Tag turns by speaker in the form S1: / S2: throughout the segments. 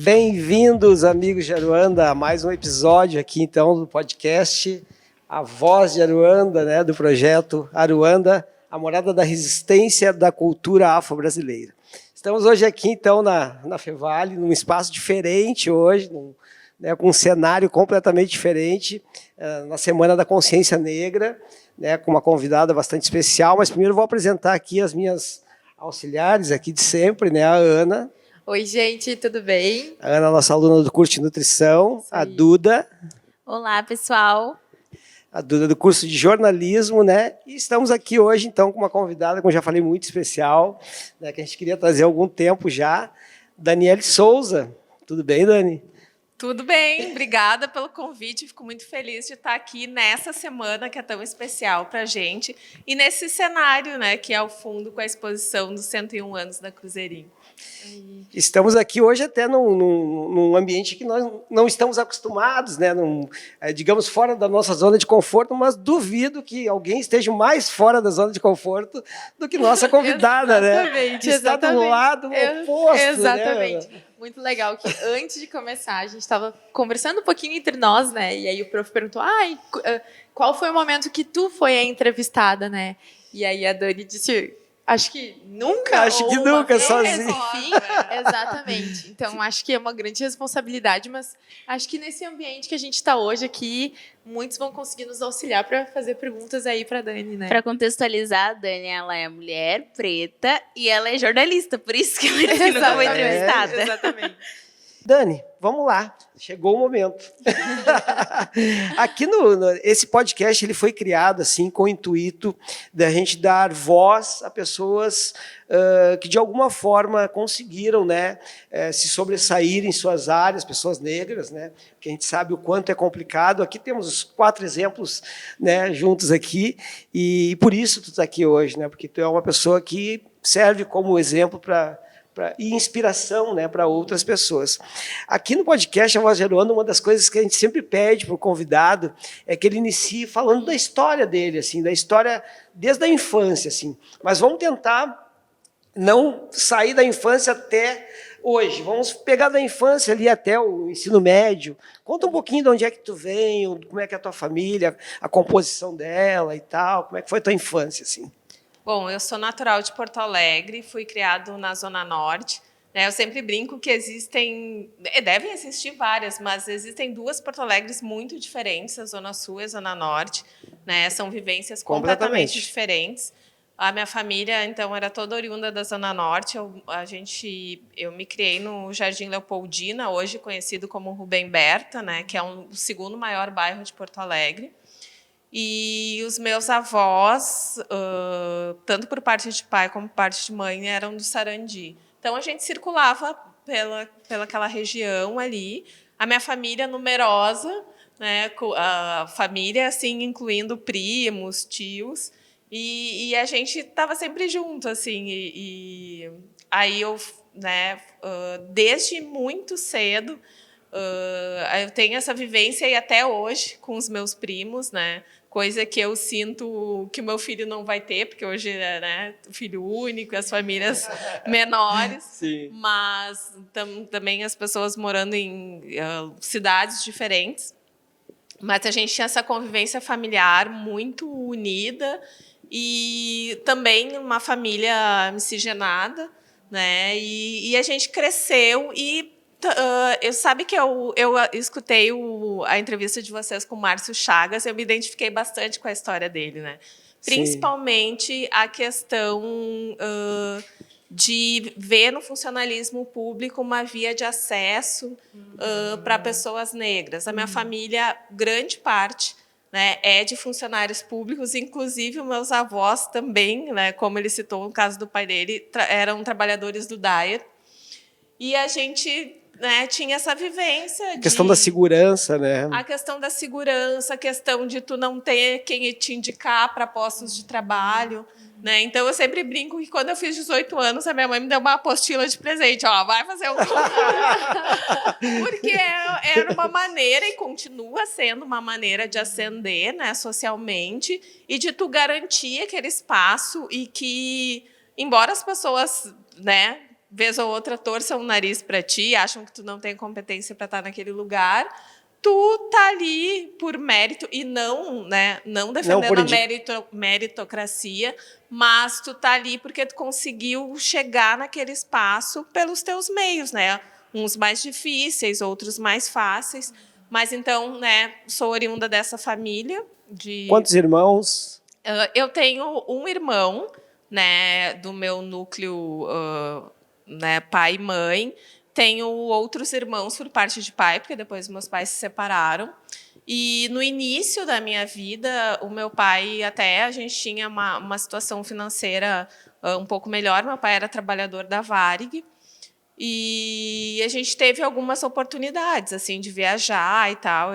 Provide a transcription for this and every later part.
S1: Bem-vindos, amigos de Aruanda, a mais um episódio aqui, então, do podcast A Voz de Aruanda, né, do projeto Aruanda, a morada da resistência da cultura afro-brasileira. Estamos hoje aqui, então, na Fevale, num espaço diferente hoje, com um cenário completamente diferente, na Semana da Consciência Negra, né, com uma convidada bastante especial, mas primeiro vou apresentar aqui as minhas auxiliares aqui de sempre, né, a Ana.
S2: Oi, gente, tudo bem?
S1: A Ana, nossa aluna do curso de nutrição, a Duda.
S3: Olá, pessoal.
S1: A Duda do curso de jornalismo, né? E estamos aqui hoje, então, com uma convidada, como já falei, muito especial, né, que a gente queria trazer há algum tempo já, Daniele Souza. Tudo bem, Dani?
S2: Tudo bem, obrigada pelo convite. Fico muito feliz de estar aqui nessa semana que é tão especial para a gente e nesse cenário, né, que é o fundo com a exposição dos 101 anos da Cruzeirinho.
S1: Estamos aqui hoje até num ambiente que nós não estamos acostumados, né? Digamos, fora da nossa zona de conforto, mas duvido que alguém esteja mais fora da zona de conforto do que nossa convidada, né? Que está do lado oposto.
S2: Exatamente.
S1: Né?
S2: Muito legal que antes de começar a gente estava conversando um pouquinho entre nós, né? E aí o prof perguntou, qual foi o momento que tu foi a entrevistada, né? E aí a Dani disse... Acho que nunca.
S1: Sozinha.
S2: Enfim, exatamente. Então, acho que é uma grande responsabilidade, mas acho que nesse ambiente que a gente está hoje aqui, muitos vão conseguir nos auxiliar para fazer perguntas aí para a Dani, né?
S3: Para contextualizar, a Dani, ela é mulher, preta e ela é jornalista, por isso que ela nunca foi entrevistada.
S2: Exatamente.
S1: Dani, vamos lá. Chegou o momento. Aqui esse podcast ele foi criado assim com o intuito da gente dar voz a pessoas que de alguma forma conseguiram, né, se sobressair em suas áreas, pessoas negras, né, que a gente sabe o quanto é complicado. Aqui temos os 4 exemplos, né, juntos aqui e por isso tu está aqui hoje, né, porque tu é uma pessoa que serve como exemplo e inspiração, né, para outras pessoas. Aqui no podcast A Voz de Aruanda, uma das coisas que a gente sempre pede para o convidado é que ele inicie falando da história dele, assim, da história desde a infância, assim. Mas vamos tentar não sair da infância até hoje. Vamos pegar da infância ali até o ensino médio. Conta um pouquinho de onde é que tu vem, como é que é a tua família, a composição dela e tal, como é que foi a tua infância, assim.
S2: Bom, eu sou natural de Porto Alegre, fui criado na Zona Norte. Né? Eu sempre brinco que devem existir várias, mas existem 2 Porto Alegres muito diferentes, a Zona Sul e a Zona Norte. Né? São vivências completamente diferentes. A minha família, então, era toda oriunda da Zona Norte. Eu me criei no Jardim Leopoldina, hoje conhecido como Rubem Berta, né? Que é o 2º maior bairro de Porto Alegre. E os meus avós, tanto por parte de pai como por parte de mãe, eram do Sarandi. Então, a gente circulava pelaquela região ali. A minha família numerosa, né, a família, assim, incluindo primos, tios, e a gente estava sempre junto, assim. E aí eu, né, desde muito cedo, eu tenho essa vivência e até hoje com os meus primos, né? Coisa que eu sinto que o meu filho não vai ter, porque hoje é, né, filho único, as famílias menores.
S1: Sim.
S2: Mas também as pessoas morando em cidades diferentes. Mas a gente tinha essa convivência familiar muito unida e também uma família miscigenada, né? E a gente cresceu e sabe que eu escutei a entrevista de vocês com o Márcio Chagas, eu me identifiquei bastante com a história dele, né? Principalmente a questão de ver no funcionalismo público uma via de acesso para pessoas negras. A minha família, grande parte, né, é de funcionários públicos, inclusive os meus avós também, né, como ele citou no caso do pai dele, eram trabalhadores do DAER. E a gente, né, tinha essa vivência.
S1: A questão da segurança, né?
S2: A questão da segurança, a questão de tu não ter quem te indicar para postos de trabalho. Né? Então, eu sempre brinco que quando eu fiz 18 anos, a minha mãe me deu uma apostila de presente. Ó, vai fazer um porque era uma maneira, e continua sendo uma maneira de ascender, né, socialmente, e de tu garantir aquele espaço e que, embora as pessoas, né, vez ou outra torçam o nariz para ti, acham que tu não tem competência para estar naquele lugar, tu tá ali por mérito e não, né, não defendendo a meritocracia, mas tu tá ali porque tu conseguiu chegar naquele espaço pelos teus meios, né? Uns mais difíceis, outros mais fáceis. Mas então, né, sou oriunda dessa família de...
S1: Quantos irmãos?
S2: Eu tenho um irmão, né, do meu núcleo, né, pai e mãe. Tenho outros irmãos por parte de pai, porque depois meus pais se separaram. E no início da minha vida, o meu pai, até a gente tinha uma situação financeira um pouco melhor. Meu pai era trabalhador da Varig. E a gente teve algumas oportunidades assim de viajar e tal.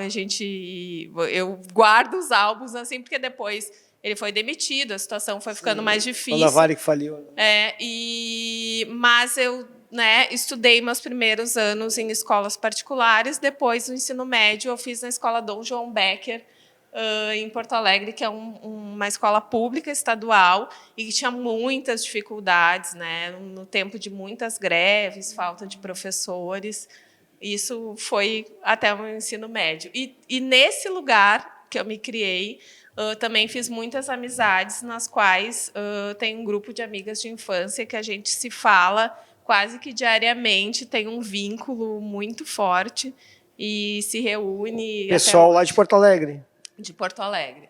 S2: Eu guardo os álbuns assim, porque depois ele foi demitido, a situação foi ficando mais difícil.
S1: Quando a Varig faliu.
S2: Mas eu, né, estudei meus primeiros anos em escolas particulares. Depois, no ensino médio, eu fiz na escola Dom João Becker, em Porto Alegre, que é uma escola pública estadual e que tinha muitas dificuldades, né, no tempo de muitas greves, falta de professores. Isso foi até o meu ensino médio. E nesse lugar que eu me criei, também fiz muitas amizades, nas quais tem um grupo de amigas de infância que a gente se fala quase que diariamente, tem um vínculo muito forte e se reúne.
S1: Pessoal lá de Porto Alegre.
S2: De Porto Alegre.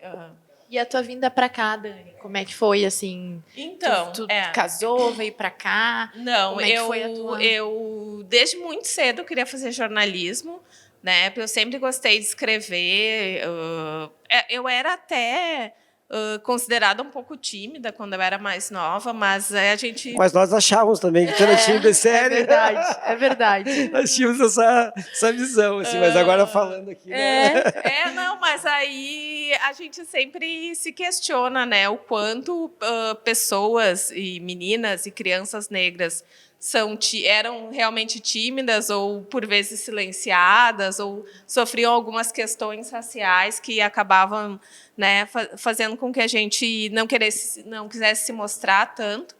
S4: E a tua vinda para cá, Dani? Como é que foi, assim?
S2: Então,
S4: tu casou, veio para cá?
S2: Não,
S4: como é que foi a tua...
S2: eu desde muito cedo queria fazer jornalismo, né? Eu sempre gostei de escrever. Eu era até considerada um pouco tímida quando eu era mais nova, mas a gente...
S1: Mas nós achávamos também que tu era tímida, sério.
S4: É verdade, é verdade.
S1: Nós tínhamos essa visão, assim, mas agora falando aqui... Né?
S2: Não, mas aí a gente sempre se questiona, né? O quanto pessoas e meninas e crianças negras eram realmente tímidas ou, por vezes, silenciadas ou sofriam algumas questões raciais que acabavam, né, fazendo com que a gente não quisesse se mostrar tanto.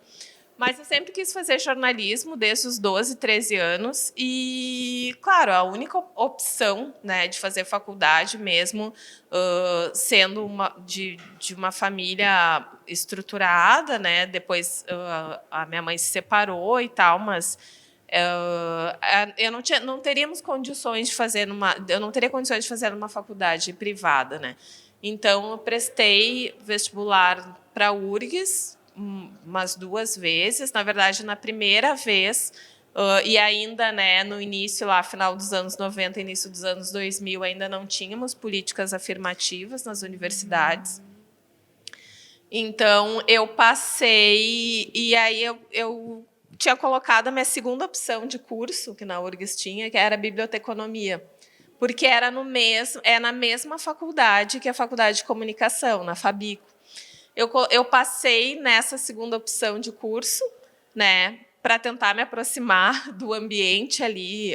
S2: Mas eu sempre quis fazer jornalismo desde os 12, 13 anos. E, claro, a única opção, né, de fazer faculdade mesmo, sendo de uma família estruturada, né, depois a minha mãe se separou e tal, mas eu não teríamos condições de fazer eu não teria condições de fazer numa faculdade privada, né? Então, eu prestei vestibular para a URGS, umas 2 vezes. Na verdade, na primeira vez, e ainda, né, no início, lá, final dos anos 90, início dos anos 2000, ainda não tínhamos políticas afirmativas nas universidades. Então, eu passei, e aí eu tinha colocado a minha segunda opção de curso, que na URGS tinha, que era biblioteconomia, porque era na mesma faculdade que a Faculdade de Comunicação, na Fabico. Eu passei nessa segunda opção de curso, né, para tentar me aproximar do ambiente ali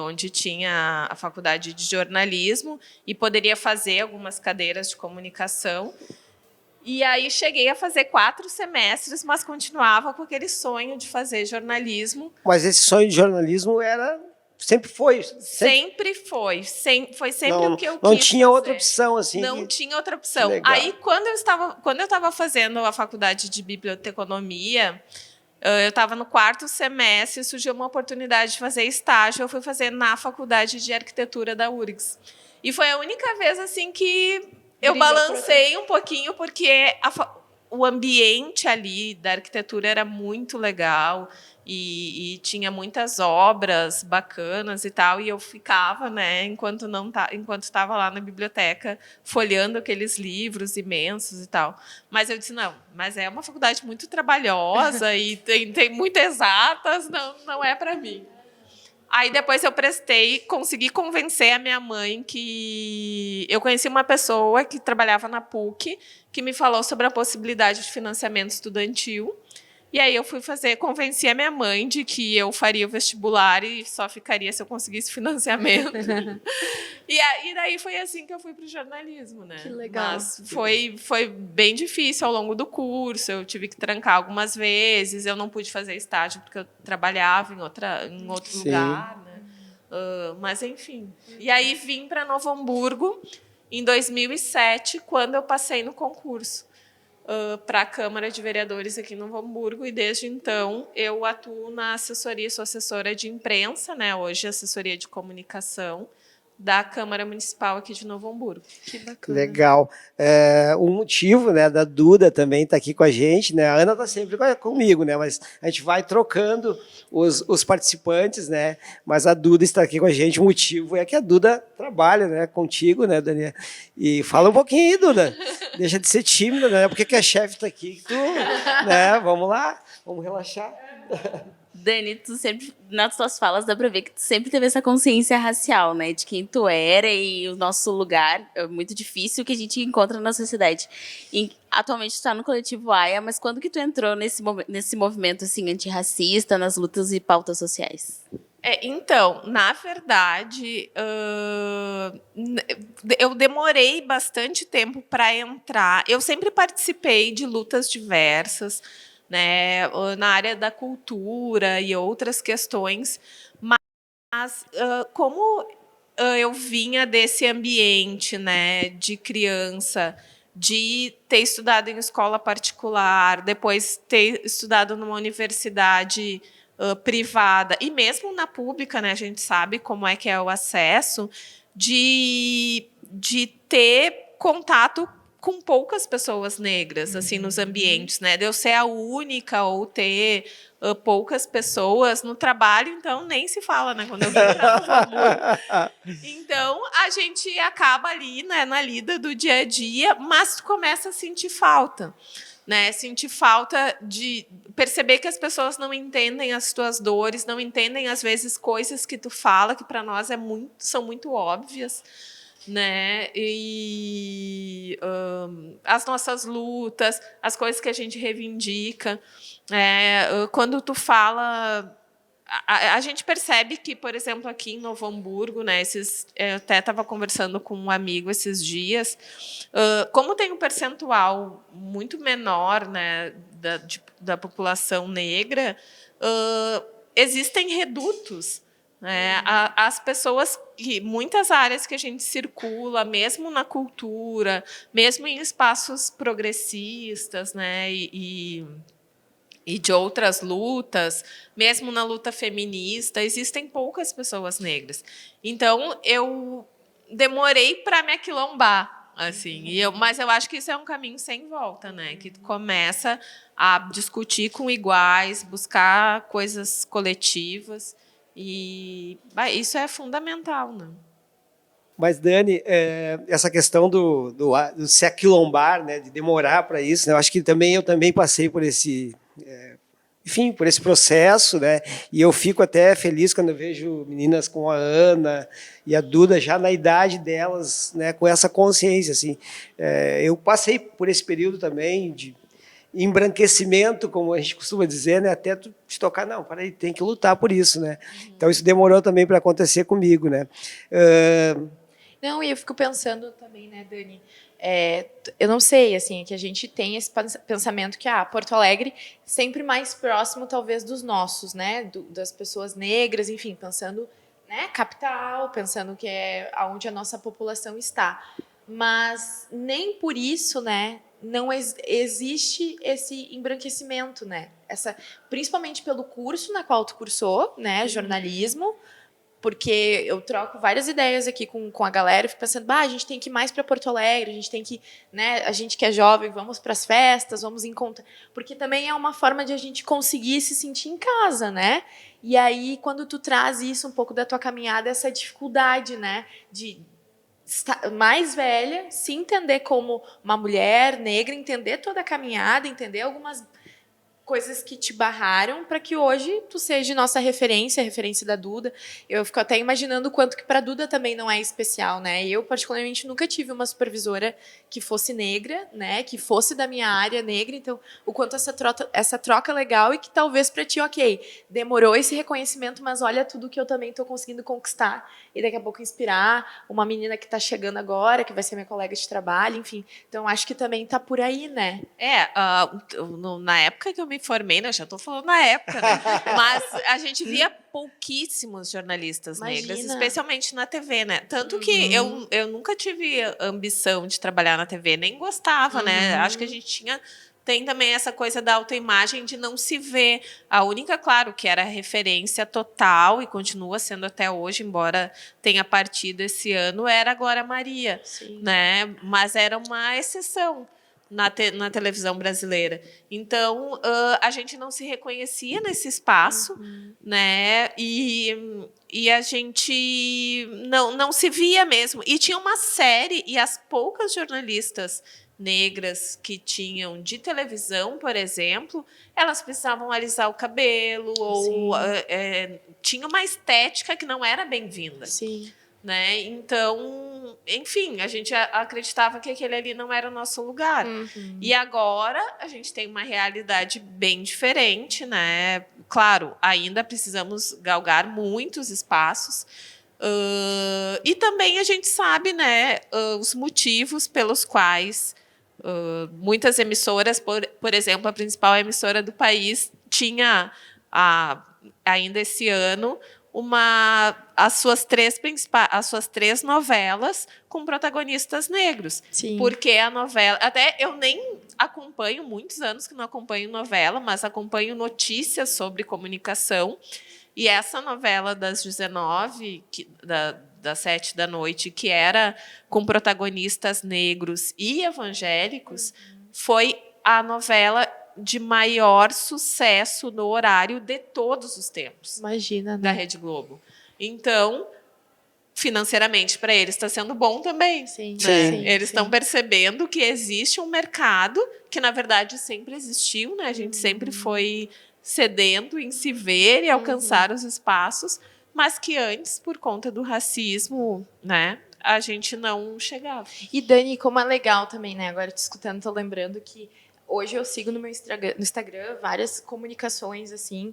S2: onde tinha a faculdade de jornalismo e poderia fazer algumas cadeiras de comunicação. E aí cheguei a fazer 4 semestres, mas continuava com aquele sonho de fazer jornalismo.
S1: Mas esse sonho de jornalismo sempre foi.
S2: Sempre foi. Foi sempre o que eu quis
S1: Não tinha
S2: fazer.
S1: Outra opção, assim.
S2: Não tinha outra opção. Aí, quando eu estava fazendo a faculdade de biblioteconomia, eu estava no 4º semestre, surgiu uma oportunidade de fazer estágio. Eu fui fazer na faculdade de arquitetura da URGS. E foi a única vez assim que eu balancei um pouquinho, porque o ambiente ali da arquitetura era muito legal e tinha muitas obras bacanas e tal, e eu ficava, né, enquanto estava lá na biblioteca folheando aqueles livros imensos e tal. Mas eu disse, não, mas é uma faculdade muito trabalhosa e tem muitas exatas, não é para mim. Aí depois eu consegui convencer a minha mãe que... Eu conheci uma pessoa que trabalhava na PUC, que me falou sobre a possibilidade de financiamento estudantil. E aí eu convenci a minha mãe de que eu faria o vestibular e só ficaria se eu conseguisse financiamento. E daí foi assim que eu fui para o jornalismo, né?
S4: Que legal.
S2: Mas foi bem difícil ao longo do curso, eu tive que trancar algumas vezes, eu não pude fazer estágio porque eu trabalhava em outro lugar, né? Mas enfim. E aí vim para Novo Hamburgo em 2007, quando eu passei no concurso para a Câmara de Vereadores aqui em Novo Hamburgo, e desde então eu atuo na assessoria, sou assessora de imprensa, né? Hoje assessoria de comunicação da Câmara Municipal aqui de Novo Hamburgo.
S4: Que bacana.
S1: Legal. O motivo, né, da Duda também estar aqui com a gente, né? A Ana está sempre comigo, né? Mas a gente vai trocando os participantes, né? Mas a Duda está aqui com a gente. O motivo é que a Duda trabalha, né, contigo, né, Daniela? E fala um pouquinho aí, Duda. Deixa de ser tímida, né? Porque que a chefe está aqui, tu, né? Vamos lá, vamos relaxar.
S3: Dani, tu sempre, nas tuas falas, dá pra ver que tu sempre teve essa consciência racial, né? De quem tu era e o nosso lugar é muito difícil que a gente encontra na sociedade. E atualmente tu tá no coletivo AIA, mas quando que tu entrou nesse movimento, assim, antirracista, nas lutas e pautas sociais?
S2: Então, na verdade, eu demorei bastante tempo para entrar. Eu sempre participei de lutas diversas, né, na área da cultura e outras questões, mas como eu vinha desse ambiente, né, de criança, de ter estudado em escola particular, depois ter estudado numa universidade privada, e mesmo na pública, né, a gente sabe como é que é o acesso, de ter contato com poucas pessoas negras, assim, nos ambientes, né? De eu ser a única ou ter poucas pessoas no trabalho, então nem se fala, né? Quando eu vim para Novo Hamburgo. Então, a gente acaba ali, né, na lida do dia a dia, mas começa a sentir falta, né? Sentir falta de perceber que as pessoas não entendem as tuas dores, não entendem, às vezes, coisas que tu fala, que para nós são muito óbvias, né? E as nossas lutas, as coisas que a gente reivindica. Quando tu fala... A gente percebe que, por exemplo, aqui em Novo Hamburgo, né, eu até estava conversando com um amigo esses dias, como tem um percentual muito menor, né, da população negra, existem redutos. As pessoas, muitas áreas que a gente circula, mesmo na cultura, mesmo em espaços progressistas, né, e de outras lutas, mesmo na luta feminista, existem poucas pessoas negras. Então, eu demorei para me aquilombar, assim, mas eu acho que isso é um caminho sem volta, né? Que tu começa a discutir com iguais, buscar coisas coletivas, e isso é fundamental, né?
S1: Mas, Dani, essa questão do se aquilombar, né, de demorar para isso, né, eu acho que eu também passei por esse... enfim, por esse processo, né? E eu fico até feliz quando eu vejo meninas como a Ana e a Duda já na idade delas, né, com essa consciência, assim. Eu passei por esse período também de embranquecimento, como a gente costuma dizer, né? Até tu te tocar, não, peraí, tem que lutar por isso, né? Então isso demorou também para acontecer comigo, né?
S4: Não, e eu fico pensando também, né, Dani? Eu não sei, assim, que a gente tem esse pensamento que Porto Alegre sempre mais próximo, talvez, dos nossos, né? Das pessoas negras, enfim, pensando, né, capital, pensando que é onde a nossa população está. Mas nem por isso, né, não existe esse embranquecimento, né? Principalmente pelo curso na qual tu cursou, né, jornalismo. Porque eu troco várias ideias aqui com a galera, fico pensando, a gente tem que ir mais para Porto Alegre, a gente tem que, né, a gente que é jovem, vamos para as festas, vamos encontrar, porque também é uma forma de a gente conseguir se sentir em casa, né? E aí, quando tu traz isso um pouco da tua caminhada, essa dificuldade, né, de estar mais velha, se entender como uma mulher negra, entender toda a caminhada, entender algumas coisas que te barraram para que hoje tu seja nossa referência, a referência da Duda. Eu fico até imaginando o quanto que para Duda também não é especial, né? Eu particularmente nunca tive uma supervisora que fosse negra, né? Que fosse da minha área negra, então o quanto essa troca é legal e que talvez para ti, ok, demorou esse reconhecimento, mas olha tudo que eu também estou conseguindo conquistar e daqui a pouco inspirar uma menina que está chegando agora, que vai ser minha colega de trabalho, enfim. Então acho que também tá por aí, né?
S2: Na época que eu me formei, né, já estou falando na época, né? Mas a gente via pouquíssimos jornalistas negros, especialmente na TV, né? Tanto que eu nunca tive ambição de trabalhar na TV, nem gostava, né? Acho que a gente tem também essa coisa da autoimagem de não se ver. A única, claro, que era referência total e continua sendo até hoje, embora tenha partido esse ano, era a Glória Maria, né? Mas era uma exceção na televisão brasileira. Então, a gente não se reconhecia nesse espaço, né? E a gente não se via mesmo. E tinha uma série, e as poucas jornalistas negras que tinham de televisão, por exemplo, elas precisavam alisar o cabelo, ou tinha uma estética que não era bem-vinda.
S4: Sim.
S2: Né? Então, enfim, a gente acreditava que aquele ali não era o nosso lugar. E agora a gente tem uma realidade bem diferente, né? Claro, ainda precisamos galgar muitos espaços. E também a gente sabe, né, os motivos pelos quais muitas emissoras, por exemplo, a principal emissora do país, tinha ainda esse ano as suas três novelas com protagonistas negros.
S4: Sim.
S2: Porque a novela... Até eu nem acompanho, muitos anos que não acompanho novela, mas acompanho notícias sobre comunicação. E essa novela das 19, das 7 da noite, que era com protagonistas negros e evangélicos, foi a novela de maior sucesso no horário de todos os tempos.
S4: Imagina, né?
S2: Da Rede Globo. Então, financeiramente, para eles está sendo bom também.
S4: Sim.
S2: Né?
S4: Sim,
S2: eles estão percebendo que existe um mercado que, na verdade, sempre existiu, né? A gente sempre foi cedendo em se ver e alcançar os espaços, mas que antes, por conta do racismo, né, a gente não chegava.
S4: E, Dani, como é legal também, né? Agora te escutando, estou lembrando que hoje eu sigo no meu Instagram várias comunicações, assim,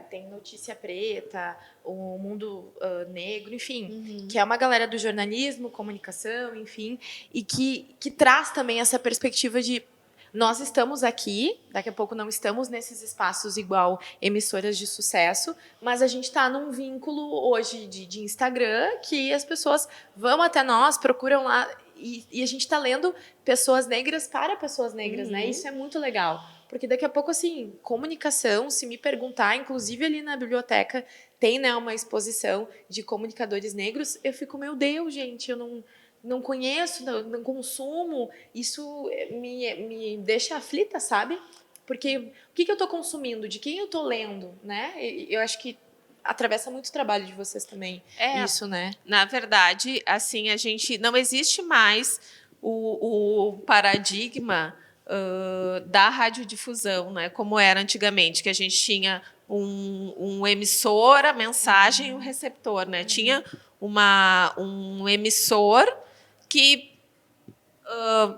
S4: tem Notícia Preta, o Mundo Negro, enfim, que é uma galera do jornalismo, comunicação, enfim, e que traz também essa perspectiva de nós estamos aqui, daqui a pouco não estamos nesses espaços igual emissoras de sucesso, mas a gente está num vínculo hoje de Instagram que as pessoas vão até nós, procuram lá, e a gente está lendo pessoas negras para pessoas negras, né? Isso é muito legal. Porque daqui a pouco, assim, comunicação, se me perguntar, inclusive ali na biblioteca tem, né, uma exposição de comunicadores negros, eu fico, meu Deus, gente, eu não conheço, não consumo, isso me deixa aflita, sabe? Porque o que eu estou consumindo, de quem eu estou lendo, né? Eu acho que atravessa muito o trabalho de vocês também, isso, né?
S2: Na verdade, assim, a gente não existe mais o paradigma da radiodifusão, né? Como era antigamente, que a gente tinha um emissor, a mensagem e o receptor, né? Tinha um emissor que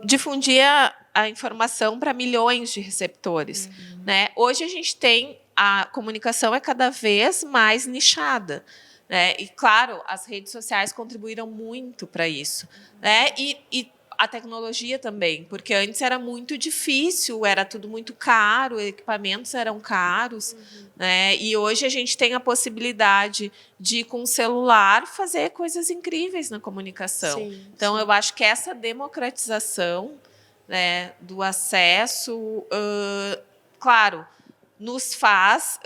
S2: difundia a informação para milhões de receptores. Né? Hoje a gente tem a comunicação é cada vez mais nichada. Né? E, claro, as redes sociais contribuíram muito para isso. Né? E a tecnologia também, porque antes era muito difícil, era tudo muito caro, equipamentos eram caros, né? E hoje a gente tem a possibilidade de, com o celular, fazer coisas incríveis na comunicação. Então, eu acho que essa democratização, né, do acesso, claro, nos faz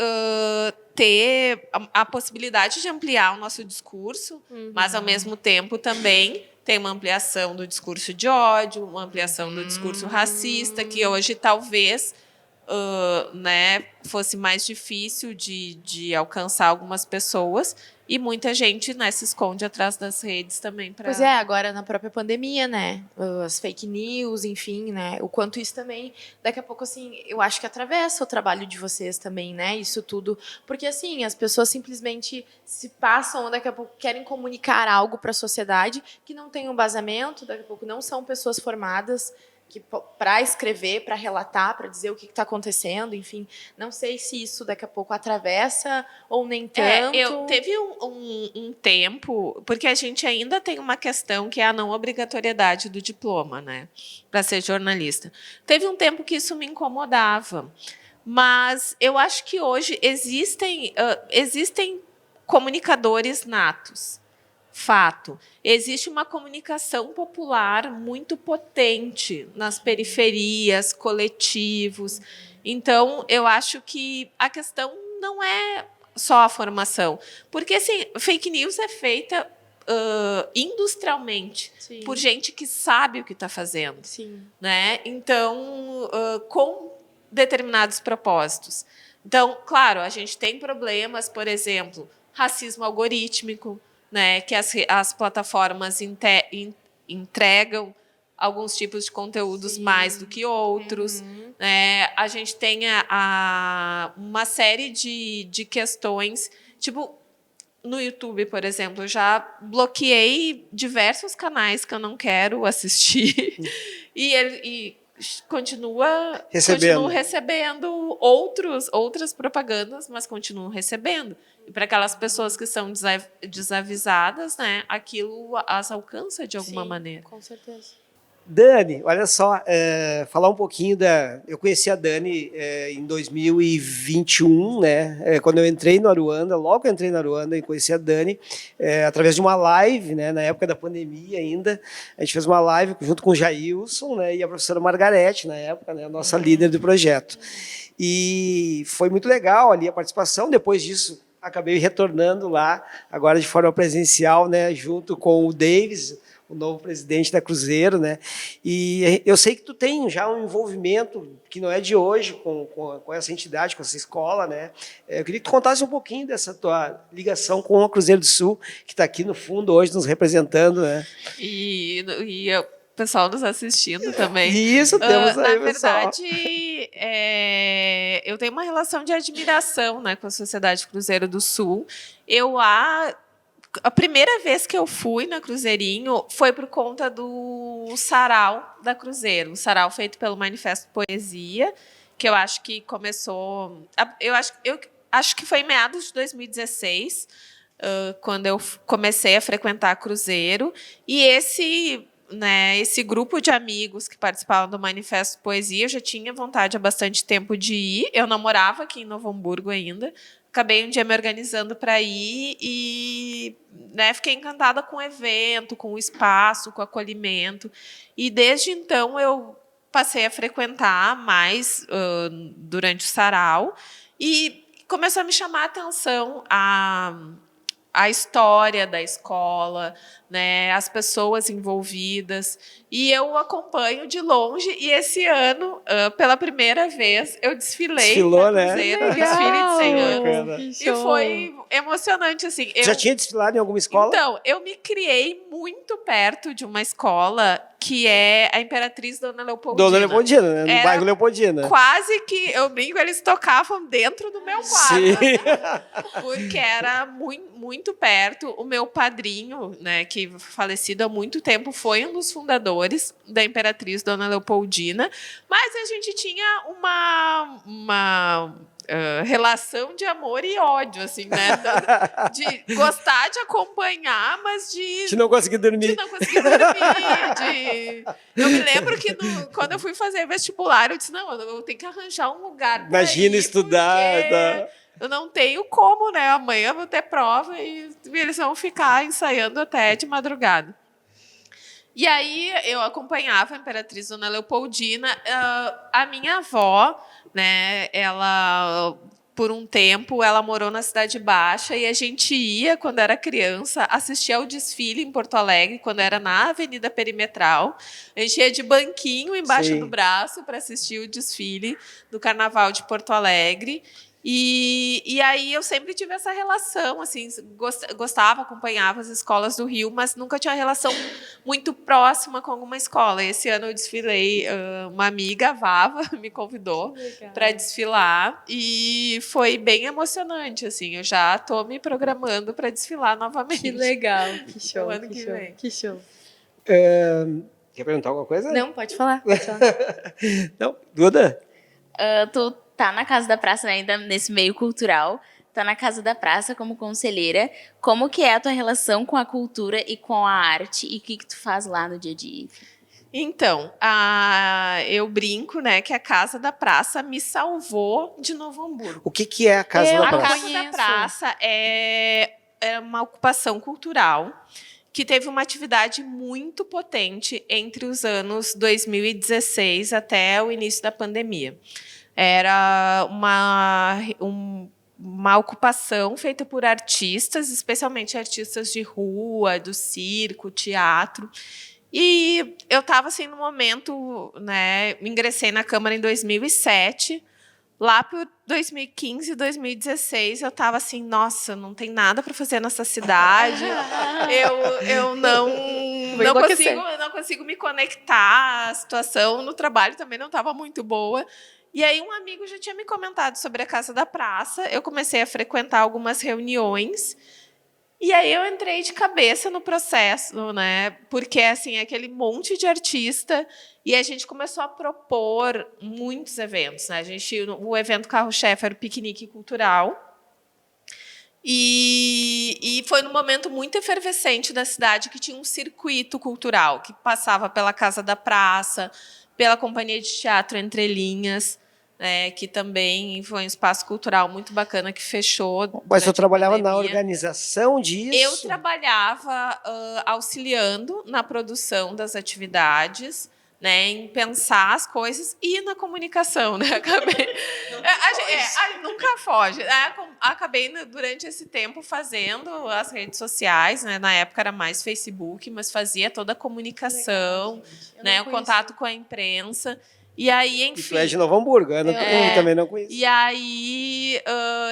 S2: ter a possibilidade de ampliar o nosso discurso, mas, ao mesmo tempo, também tem uma ampliação do discurso de ódio, uma ampliação do discurso racista, que hoje talvez né, fosse mais difícil de alcançar algumas pessoas, e muita gente, né, se esconde atrás das redes também.
S4: Pois é, agora na própria pandemia, né, as fake news, enfim, né, o quanto isso também, daqui a pouco, assim, eu acho que atravessa o trabalho de vocês também, né, isso tudo, porque, assim, as pessoas simplesmente se passam, daqui a pouco querem comunicar algo para a sociedade que não tem um embasamento, daqui a pouco não são pessoas formadas para escrever, para relatar, para dizer o que está acontecendo, enfim, não sei se isso daqui a pouco atravessa ou nem tanto.
S2: Teve um tempo, porque a gente ainda tem uma questão que é a não obrigatoriedade do diploma, né, para ser jornalista. Teve um tempo que isso me incomodava, mas eu acho que hoje existem comunicadores natos. Fato. Existe uma comunicação popular muito potente nas periferias, coletivos. Então, eu acho que a questão não é só a formação. Porque, assim, fake news é feita industrialmente,
S4: Sim.
S2: por gente que sabe o que está fazendo.
S4: Sim.
S2: Né? Então, com determinados propósitos. Então, claro, a gente tem problemas, por exemplo, racismo algorítmico, né, que as plataformas entregam alguns tipos de conteúdos mais do que outros. Né? A gente tem uma série de questões, tipo, no YouTube, por exemplo, eu já bloqueei diversos canais que eu não quero assistir e continuo recebendo outras propagandas, mas continuo recebendo. E para aquelas pessoas que são desavisadas, né, aquilo as alcança de alguma maneira.
S4: Com certeza.
S1: Dani, olha só, falar um pouquinho eu conheci a Dani em 2021, né? Quando eu entrei no Aruanda, logo que eu entrei no Aruanda, eu conheci a Dani através de uma live, né? Na época da pandemia ainda. A gente fez uma live junto com o Jailson, né? E a professora Margarete, na época, né? A nossa líder do projeto. E foi muito legal ali a participação. Depois disso, acabei retornando lá, agora de forma presencial, né? Junto com o Davis, o novo presidente da Cruzeiro, né? E eu sei que tu tem já um envolvimento que não é de hoje com essa entidade, com essa escola, né? Eu queria que tu contasse um pouquinho dessa tua ligação com a Cruzeiro do Sul, que está aqui no fundo hoje nos representando, né?
S2: E o pessoal nos assistindo também.
S1: Isso, temos aí,
S2: na verdade, eu tenho uma relação de admiração, né, com a Sociedade Cruzeiro do Sul. A primeira vez que eu fui na Cruzeirinho foi por conta do sarau da Cruzeiro, um sarau feito pelo Manifesto Poesia, que eu acho que começou... Eu acho que foi em meados de 2016, quando eu comecei a frequentar a Cruzeiro, e esse grupo de amigos que participavam do Manifesto Poesia, eu já tinha vontade há bastante tempo de ir, eu não morava aqui em Novo Hamburgo ainda, acabei um dia me organizando para ir e, né, fiquei encantada com o evento, com o espaço, com o acolhimento. E desde então eu passei a frequentar mais durante o sarau e começou a me chamar a atenção a história da escola, né, as pessoas envolvidas, e eu acompanho de longe, e esse ano, pela primeira vez, eu desfilei
S1: Desfilou,
S2: na Cruzeiro, no desfile de 100 anos, e foi emocionante, assim.
S1: Já tinha desfilado em alguma escola?
S2: Então, eu me criei muito perto de uma escola que é a Imperatriz Dona Leopoldina.
S1: Dona Leopoldina, né? No bairro Leopoldina.
S2: Quase que, eu brinco, eles tocavam dentro do meu quarto.
S1: Sim.
S2: Porque era muito perto. O meu padrinho, né, que falecido há muito tempo, foi um dos fundadores da Imperatriz Dona Leopoldina. Mas a gente tinha uma relação de amor e ódio, assim, né? De gostar de acompanhar, mas
S1: de não conseguir dormir.
S2: De não conseguir dormir. Eu me lembro que quando eu fui fazer vestibular, eu disse, não, eu tenho que arranjar um lugar pra
S1: Imagina
S2: ir,
S1: estudar. Tá.
S2: Eu não tenho como, né? Amanhã eu vou ter prova e eles vão ficar ensaiando até de madrugada. E aí eu acompanhava a Imperatriz Dona Leopoldina. A minha avó, né, ela, por um tempo, ela morou na Cidade Baixa e a gente ia, quando era criança, assistir ao desfile em Porto Alegre, quando era na Avenida Perimetral. A gente ia de banquinho embaixo do braço para assistir o desfile do Carnaval de Porto Alegre. E aí eu sempre tive essa relação, assim, gostava, acompanhava as escolas do Rio, mas nunca tinha relação muito próxima com alguma escola. Esse ano eu desfilei, uma amiga, a Vava, me convidou para desfilar e foi bem emocionante, assim. Eu já estou me programando para desfilar novamente.
S4: Que legal, que show,
S2: O ano que vem.
S4: que show.
S1: Quer perguntar alguma coisa?
S4: Não, pode falar.
S1: Não, Duda?
S3: Tu tá na Casa da Praça, né, ainda nesse meio cultural, tá na Casa da Praça como conselheira. Como que é a tua relação com a cultura e com a arte e o que tu faz lá no dia a dia?
S2: Então, eu brinco, né, que a Casa da Praça me salvou de Novo Hamburgo.
S1: O que é a Casa da
S2: A
S1: Praça?
S2: Casa da Praça é uma ocupação cultural que teve uma atividade muito potente entre os anos 2016 até o início da pandemia. Era uma ocupação feita por artistas, especialmente artistas de rua, do circo, teatro. E eu estava assim no momento, né? Ingressei na Câmara em 2007. Lá por 2015, 2016, eu estava assim, nossa, não tem nada para fazer nessa cidade. Eu não consigo me conectar. A situação no trabalho também não estava muito boa. E aí um amigo já tinha me comentado sobre a Casa da Praça. Eu comecei a frequentar algumas reuniões. E aí eu entrei de cabeça no processo, né? Porque assim, aquele monte de artista e a gente começou a propor muitos eventos, né? O evento carro-chefe era o piquenique cultural. E foi num momento muito efervescente da cidade que tinha um circuito cultural que passava pela Casa da Praça, pela Companhia de Teatro Entre Linhas, que também foi um espaço cultural muito bacana que fechou.
S1: Mas eu trabalhava na organização disso?
S2: Eu trabalhava auxiliando na produção das atividades, né, em pensar as coisas e na comunicação, né? Nunca foge. Acabei durante esse tempo fazendo as redes sociais, né? Na época era mais Facebook, mas fazia toda a comunicação, né? O contato com a imprensa. E aí, enfim.
S1: E tu é de Novo Hamburgo, eu também não conheço.
S2: E aí,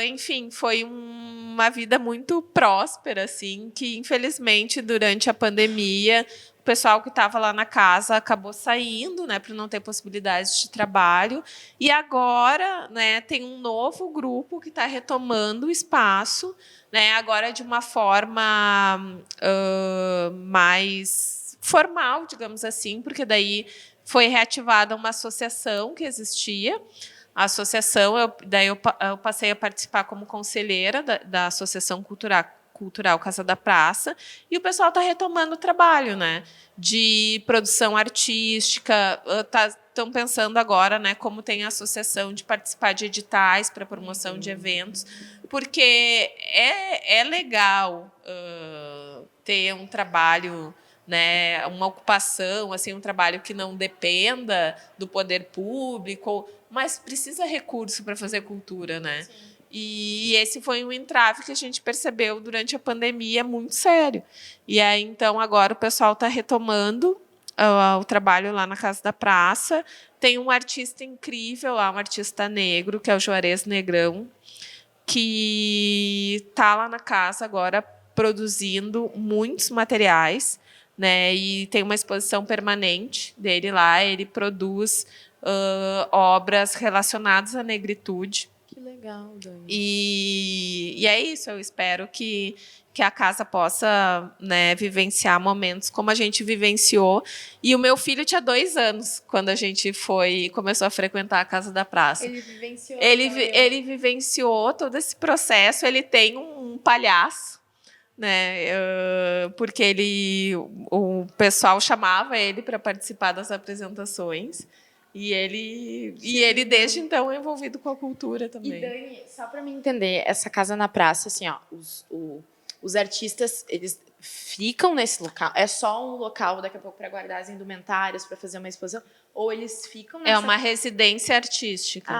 S2: enfim, foi uma vida muito próspera, assim, que infelizmente durante a pandemia o pessoal que estava lá na casa acabou saindo, né, para não ter possibilidades de trabalho. E agora, né, tem um novo grupo que está retomando o espaço, né, agora de uma forma mais formal, digamos assim, porque daí foi reativada uma associação que existia. A associação, eu passei a participar como conselheira da Associação Cultural Casa da Praça, e o pessoal está retomando o trabalho, né, de produção artística. Estão pensando agora, né, como tem a associação de participar de editais para promoção de eventos, porque é legal ter um trabalho, né, uma ocupação, assim, um trabalho que não dependa do poder público, mas precisa recurso para fazer cultura, né? Sim. E esse foi um entrave que a gente percebeu durante a pandemia muito sério. E aí, então, agora o pessoal está retomando o trabalho lá na Casa da Praça. Tem um artista incrível lá, um artista negro, que é o Juarez Negrão, que está lá na casa agora produzindo muitos materiais, né? E tem uma exposição permanente dele lá. Ele produz obras relacionadas à negritude.
S4: Que legal, Dani.
S2: E é isso. Eu espero que a casa possa, né, vivenciar momentos como a gente vivenciou. E o meu filho tinha 2 anos quando a gente começou a frequentar a Casa da Praça.
S4: Ele vivenciou.
S2: Ele vivenciou todo esse processo. Ele tem um palhaço, né? Porque o pessoal chamava ele para participar das apresentações. E ele desde então é envolvido com a cultura também.
S4: E Dani, só para me entender, essa Casa na Praça, assim, ó, os artistas, eles ficam nesse local? É só um local daqui a pouco para guardar as indumentárias, para fazer uma exposição? Ou eles ficam nessa...
S2: É uma residência artística.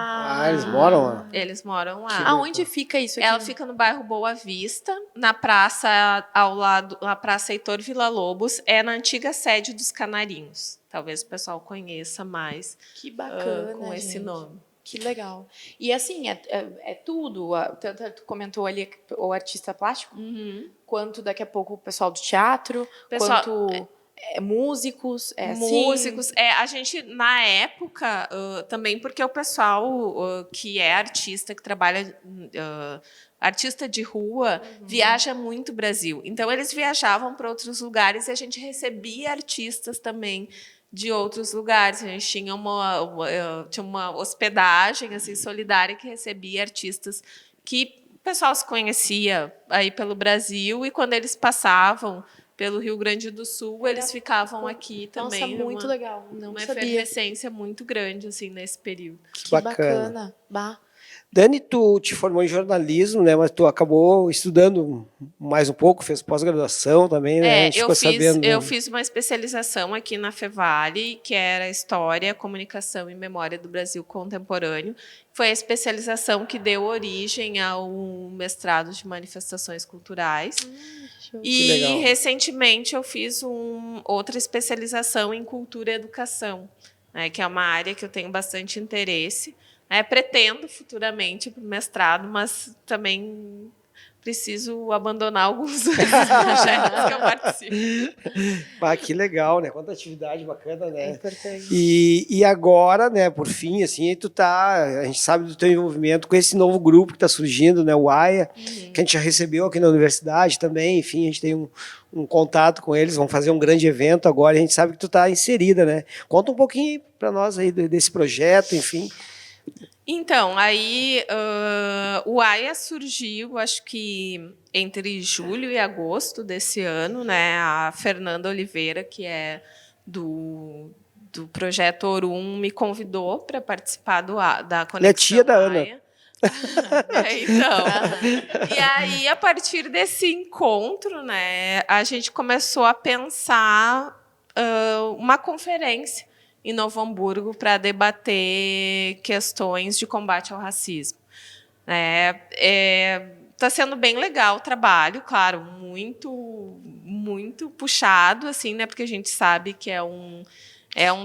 S1: Eles moram lá?
S2: Eles moram lá.
S4: Aonde fica isso aqui?
S2: Ela fica no bairro Boa Vista, na praça ao lado, a Praça Heitor Villa-Lobos, é na antiga sede dos Canarinhos. Talvez o pessoal conheça mais
S4: que bacana,
S2: com esse
S4: gente.
S2: nome.
S4: Que legal. E assim, é tudo. Tanto tu comentou ali o artista plástico, quanto daqui a pouco o pessoal do teatro, quanto músicos.
S2: Músicos. A gente, na época, também porque o pessoal que é artista, que trabalha, artista de rua, viaja muito o Brasil. Então, eles viajavam para outros lugares e a gente recebia artistas também de outros lugares. A gente tinha uma hospedagem assim, solidária que recebia artistas que o pessoal se conhecia aí pelo Brasil, e quando eles passavam pelo Rio Grande do Sul, eles ficavam aqui também.
S4: Nossa, muito legal. Não
S2: uma
S4: sabia.
S2: efervescência muito grande assim, nesse período.
S4: Que bacana. Bah.
S1: Dani, tu te formou em jornalismo, né? Mas tu acabou estudando mais um pouco, fez pós-graduação também, né? A gente ficou sabendo,
S2: eu fiz uma especialização aqui na Fevale, que era História, Comunicação e Memória do Brasil Contemporâneo. Foi a especialização que deu origem ao mestrado de Manifestações Culturais. E, recentemente, eu fiz outra especialização em Cultura e Educação, né, que é uma área que eu tenho bastante interesse. Pretendo futuramente para o mestrado, mas também preciso abandonar alguns projetos que eu participo.
S1: Que legal, né? Quanta atividade bacana, né?
S4: É importante.
S1: E agora, né, por fim, assim, a gente sabe do teu envolvimento com esse novo grupo que está surgindo, né, o AIA, que a gente já recebeu aqui na universidade também, enfim, a gente tem um contato com eles, vão fazer um grande evento agora, e a gente sabe que tu está inserida, né? Conta um pouquinho para nós aí desse projeto, enfim.
S2: Então, aí o AIA surgiu, acho que entre julho e agosto desse ano, né? A Fernanda Oliveira, que é do projeto Orum, me convidou para participar da Conexão
S1: Ela é tia da Ana.
S2: AIA. Então, e aí, a partir desse encontro, né, a gente começou a pensar uma conferência em Novo Hamburgo para debater questões de combate ao racismo. Está sendo bem legal o trabalho, claro, muito puxado, assim, né, porque a gente sabe que é um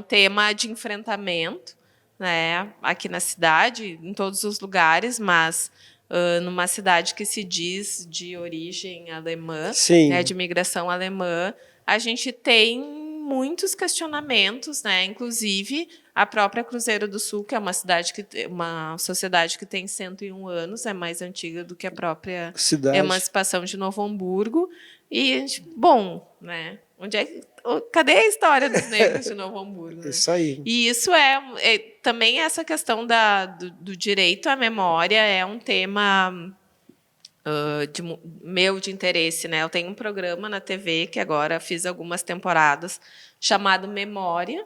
S2: tema de enfrentamento, né, aqui na cidade, em todos os lugares, mas numa cidade que se diz de origem alemã, né, de imigração alemã, a gente tem muitos questionamentos, né? Inclusive a própria Cruzeiro do Sul, que é uma sociedade que tem 101 anos, é mais antiga do que a própria emancipação de Novo Hamburgo. E, bom, né? Cadê a história dos negros de Novo Hamburgo? Né?
S1: Isso aí.
S2: E isso também essa questão do direito à memória é um tema de interesse, né? Eu tenho um programa na TV que agora fiz algumas temporadas chamado Memória,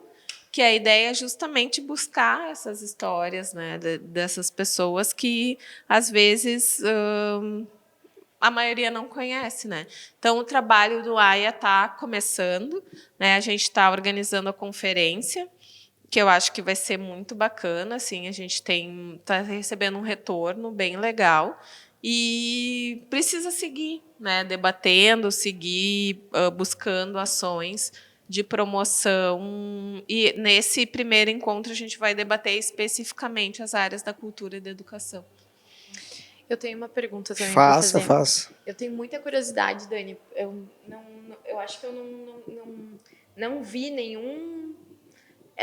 S2: que a ideia é justamente buscar essas histórias, né, dessas pessoas que às vezes a maioria não conhece, né? Então o trabalho do AIA está começando, né? A gente está organizando a conferência, que eu acho que vai ser muito bacana, assim, a gente está recebendo um retorno bem legal. E precisa seguir, né, debatendo, seguir buscando ações de promoção. E nesse primeiro encontro a gente vai debater especificamente as áreas da cultura e da educação.
S4: Eu tenho uma pergunta também.
S1: Faça.
S4: Eu tenho muita curiosidade, Dani. Eu acho que eu não vi nenhum.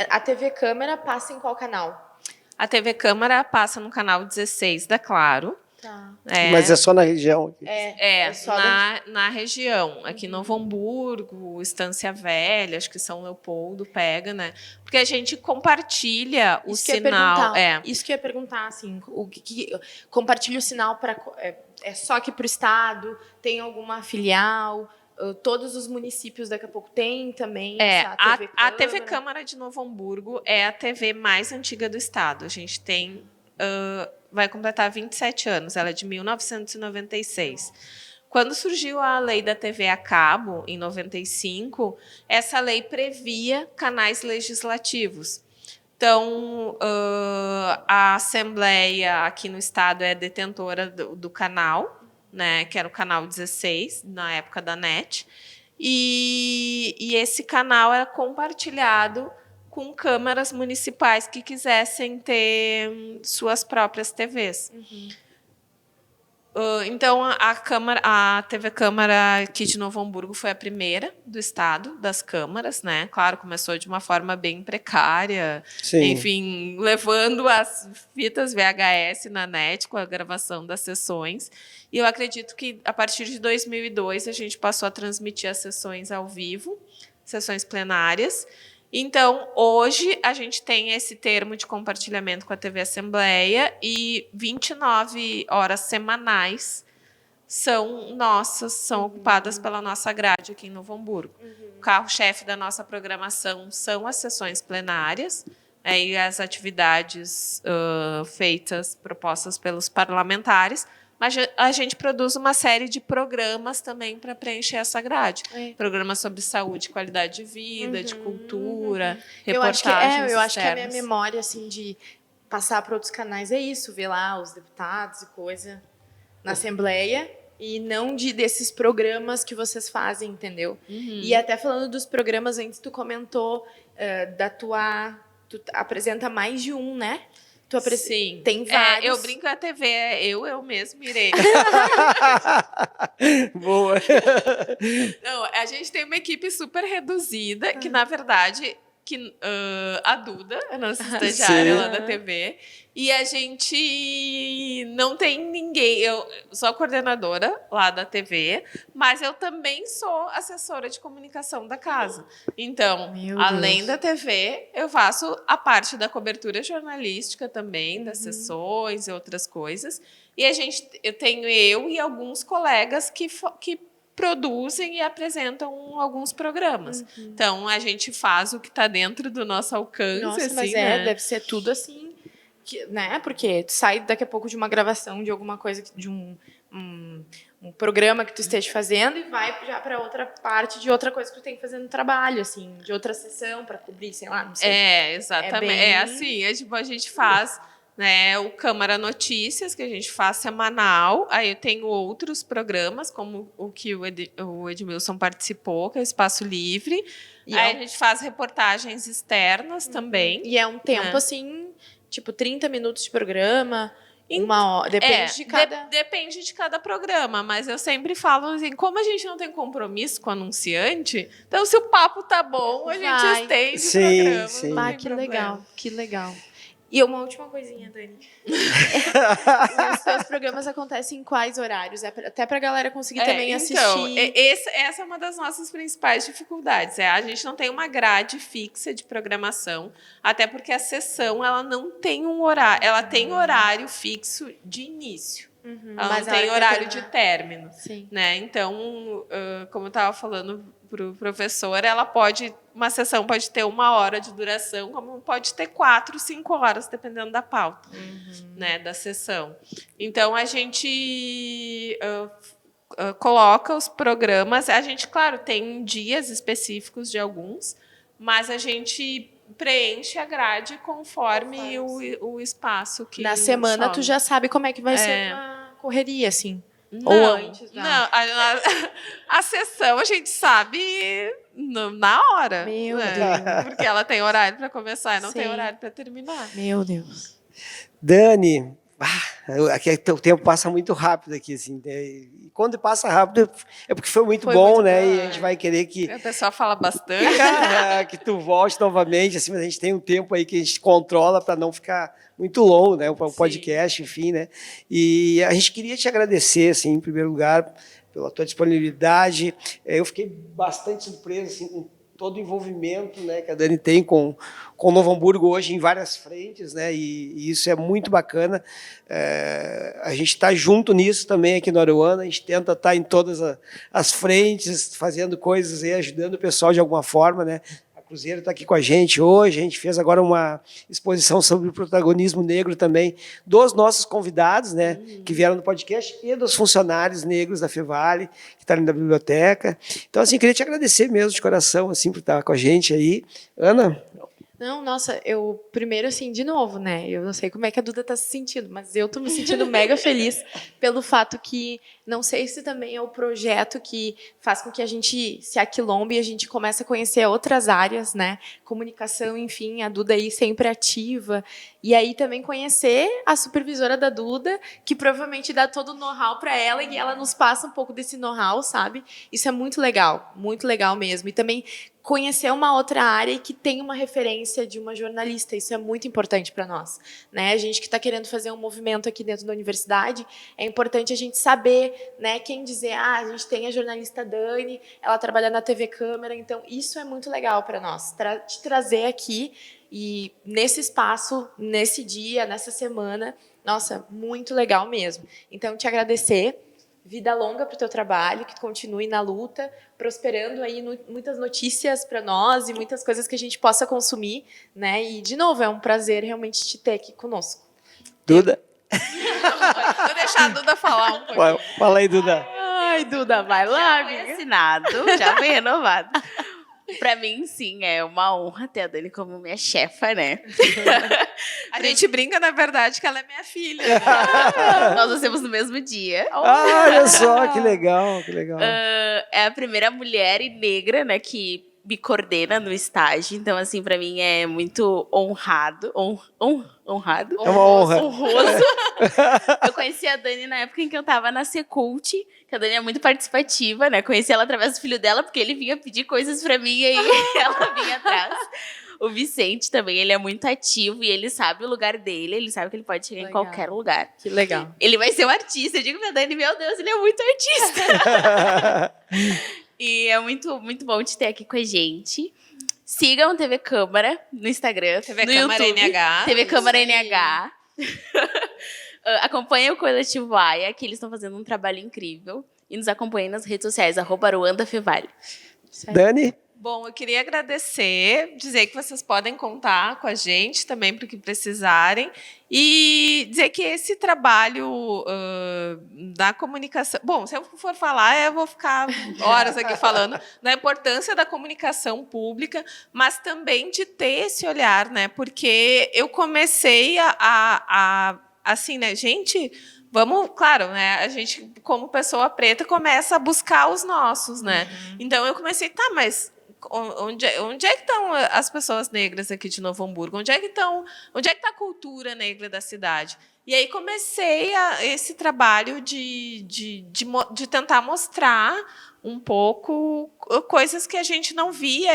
S4: A TV Câmara passa em qual canal?
S2: A TV Câmara passa no canal 16 da Claro.
S4: Tá.
S1: Mas é só na região?
S2: Só na região. Aqui Novo Hamburgo, Estância Velha, acho que São Leopoldo pega, né? Porque a gente compartilha o sinal.
S4: Isso que eu ia perguntar, assim, compartilha o sinal para só aqui para o estado? Tem alguma filial? Todos os municípios daqui a pouco tem também
S2: a TV Câmara de Novo Hamburgo é a TV mais antiga do estado. A gente tem vai completar 27 anos, ela é de 1996. Quando surgiu a lei da TV a cabo, em 95, essa lei previa canais legislativos. Então, a Assembleia aqui no estado é detentora do canal, né, que era o canal 16, na época da NET, e esse canal era compartilhado com câmaras municipais que quisessem ter suas próprias TVs. Então, a TV Câmara aqui de Novo Hamburgo foi a primeira do estado, das câmaras, né? Claro, começou de uma forma bem precária,
S1: Sim.
S2: enfim, levando as fitas VHS na net com a gravação das sessões. E eu acredito que, a partir de 2002, a gente passou a transmitir as sessões ao vivo, sessões plenárias. Então, hoje, a gente tem esse termo de compartilhamento com a TV Assembleia e 29 horas semanais são nossas, são ocupadas pela nossa grade aqui em Novo Hamburgo. O carro-chefe da nossa programação são as sessões plenárias, e as atividades propostas pelos parlamentares, mas a gente produz uma série de programas também para preencher essa grade. Programas sobre saúde, qualidade de vida, de cultura, reportagens
S4: eu acho que a minha
S2: externas.
S4: memória, assim, de passar para outros canais é isso, ver lá os deputados e coisa na Assembleia, e não desses programas que vocês fazem, entendeu? E até falando dos programas, antes tu comentou tu apresenta mais de um, né?
S2: Sim.
S4: Tem vários.
S2: Eu brinco a TV, eu mesmo, Irene.
S1: Boa.
S2: Não, a gente tem uma equipe super reduzida, que, na verdade, a Duda, a nossa estagiária
S1: Sim.
S2: lá da TV, e a gente não tem ninguém. Eu sou a coordenadora lá da TV, mas eu também sou assessora de comunicação da casa. Então,
S4: Meu
S2: além
S4: Deus.
S2: da TV, eu faço a parte da cobertura jornalística também, das sessões e outras coisas. E eu tenho e alguns colegas que produzem e apresentam alguns programas. Então, a gente faz o que está dentro do nosso alcance.
S4: Nossa,
S2: assim,
S4: mas
S2: né?
S4: deve ser tudo assim, né? Porque tu sai daqui a pouco de uma gravação de alguma coisa, de um programa que tu esteja fazendo, e vai já para outra parte de outra coisa que tu tem que fazer no trabalho, assim, de outra sessão para cobrir, sei lá, não sei.
S2: Exatamente.
S4: É bem-
S2: Assim, a gente faz, né, o Câmara Notícias, que a gente faz semanal. Aí eu tenho outros programas, como o que o Edmilson participou, que é o Espaço Livre.
S4: E
S2: Aí a gente faz reportagens externas também.
S4: E é um tempo,
S2: É.
S4: assim, tipo 30 minutos de programa, uma hora, depende de cada...
S2: Depende de cada programa, mas eu sempre falo assim, como a gente não tem compromisso com o anunciante, então se o papo tá bom, a gente
S4: Vai.
S2: estende o
S1: Sim,
S2: programa.
S1: sim.
S2: Não
S4: Ah,
S2: tem
S4: que
S2: problema.
S4: legal, que legal. E uma última coisinha, Dani. Os seus programas acontecem em quais horários? Até pra galera conseguir também assistir.
S2: Então, essa é uma das nossas principais dificuldades. A gente não tem uma grade fixa de programação, até porque a sessão ela não tem um horário. Ela tem horário fixo de início. Ela
S4: Mas
S2: não
S4: a hora
S2: tem
S4: que
S2: horário de
S4: terminar.
S2: término.
S4: Sim.
S2: Né? Então, como eu estava falando para o professor, uma sessão pode ter 1 hora de duração, como pode ter 4, 5 horas, dependendo da pauta, né, da sessão. Então, a gente coloca os programas, a gente, claro, tem dias específicos de alguns, mas a gente preenche a grade conforme o espaço que
S4: Na semana, tu
S2: sobra.
S4: já sabe como é que vai ser a correria, assim.
S2: Não,
S4: Ou antes, não.
S2: não. A sessão a gente sabe na hora.
S4: Meu
S2: né?
S4: Deus.
S2: Porque ela tem horário para começar e não tem
S4: Sim.
S2: horário para terminar.
S4: Meu Deus.
S1: Dani, aqui o tempo passa muito rápido aqui, assim, né? E quando passa rápido é porque foi muito bom, né?
S4: muito
S1: E
S4: bom,
S1: a gente vai querer que
S2: O pessoal fala bastante.
S1: que tu volte novamente, assim, mas a gente tem um tempo aí que a gente controla para não ficar muito longo, né? O podcast, enfim, né? E a gente queria te agradecer, assim, em primeiro lugar, pela tua disponibilidade. Eu fiquei bastante surpreso, assim, com todo o envolvimento, né, que a Dani tem com Novo Hamburgo hoje em várias frentes, né, e isso é muito bacana. A gente está junto nisso também aqui no Aruana, a gente tenta estar em todas as frentes, fazendo coisas e ajudando o pessoal de alguma forma, né. A Cruzeiro está aqui com a gente hoje, a gente fez agora uma exposição sobre o protagonismo negro também dos nossos convidados, né, que vieram no podcast, e dos funcionários negros da Fevale, que estão ali na biblioteca. Então, assim, queria te agradecer mesmo de coração, assim, por estar com a gente aí. Ana?
S4: Não, nossa, eu primeiro assim, de novo, né? Eu não sei como é que a Duda tá se sentindo, mas eu tô me sentindo mega feliz pelo fato que, não sei se também é o projeto que faz com que a gente se aquilombe e a gente comece a conhecer outras áreas, né? Comunicação, enfim, a Duda aí sempre ativa. E aí também conhecer a supervisora da Duda, que provavelmente dá todo o know-how para ela e ela nos passa um pouco desse know-how, sabe? Isso é muito legal mesmo. E também conhecer uma outra área que tem uma referência de uma jornalista. Isso é muito importante para nós, né? A gente que está querendo fazer um movimento aqui dentro da universidade, é importante a gente saber, né, quem dizer, a gente tem a jornalista Dani, ela trabalha na TV Câmara, então isso é muito legal para nós, te trazer aqui e nesse espaço, nesse dia, nessa semana, nossa, muito legal mesmo. Então, te agradecer. Vida longa para o teu trabalho, que tu continue na luta, prosperando aí muitas notícias para nós e muitas coisas que a gente possa consumir, né? E, de novo, é um prazer realmente te ter aqui conosco.
S1: Duda?
S2: Vou deixar a Duda falar um pouquinho.
S1: Fala aí, Duda.
S4: Ai, Duda, vai lá,
S3: Foi
S4: amiga.
S3: assinado, já foi renovado. Pra mim, sim, é uma honra ter a Dani como minha chefa, né?
S2: A gente brinca, na verdade, que ela é minha filha.
S3: Nós nascemos no mesmo dia.
S1: Olha só, que legal, que legal.
S3: É a primeira mulher e negra, né, que me coordena no estágio. Então, assim, pra mim é muito honrado. Honrado?
S1: É uma honra.
S3: Honroso. Eu conheci a Dani na época em que eu tava na Secult, que a Dani é muito participativa, né? Conheci ela através do filho dela, porque ele vinha pedir coisas pra mim e aí ela vinha atrás. O Vicente também, ele é muito ativo e ele sabe o lugar dele, ele sabe que ele pode chegar em
S4: Legal.
S3: qualquer lugar.
S4: Que legal.
S3: Ele vai ser um artista. Eu digo pra Dani, meu Deus, ele é muito artista. E é muito, muito bom te ter aqui com a gente. Sigam a TV Câmara no Instagram,
S2: TV
S3: no
S2: Câmara
S3: YouTube,
S2: NH.
S3: TV Câmara
S4: Isso aí.
S3: NH. Acompanhe o Coletivo Aia, que eles estão fazendo um trabalho incrível. E nos acompanhem nas redes sociais, @AruandaFevale.
S1: Dani?
S2: Bom, eu queria agradecer, dizer que vocês podem contar com a gente também para o que precisarem e dizer que esse trabalho da comunicação... Bom, se eu for falar, eu vou ficar horas aqui falando da importância da comunicação pública, mas também de ter esse olhar, né? Porque eu comecei assim, né, gente... Vamos, claro, né? A gente, como pessoa preta, começa a buscar os nossos, né? Então eu comecei, mas onde é que estão as pessoas negras aqui de Novo Hamburgo? Onde é que está a cultura negra da cidade? E aí comecei esse trabalho de tentar mostrar um pouco coisas que a gente não via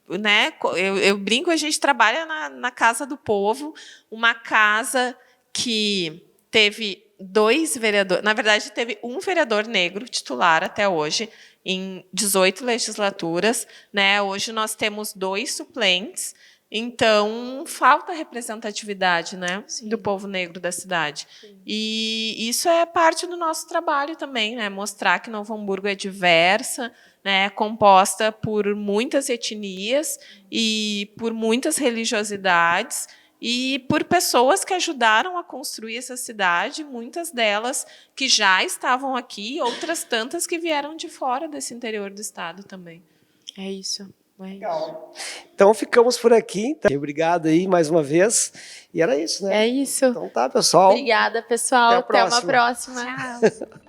S2: né? Eu brinco, a gente trabalha na Casa do Povo, uma casa que teve 2 vereadores, na verdade, teve um vereador negro titular até hoje, em 18 legislaturas, né? Hoje nós temos 2 suplentes, então falta representatividade, né, do povo negro da cidade. Sim. E isso é parte do nosso trabalho também, né? Mostrar que Novo Hamburgo é diversa, né, composta por muitas etnias e por muitas religiosidades, e por pessoas que ajudaram a construir essa cidade, muitas delas que já estavam aqui, outras tantas que vieram de fora desse interior do estado também.
S4: É isso.
S1: Legal. Então ficamos por aqui. Obrigado aí mais uma vez. E era isso, né?
S4: É isso.
S1: Então tá, pessoal.
S4: Obrigada, pessoal.
S1: Até a
S4: Até uma próxima.
S3: Tchau.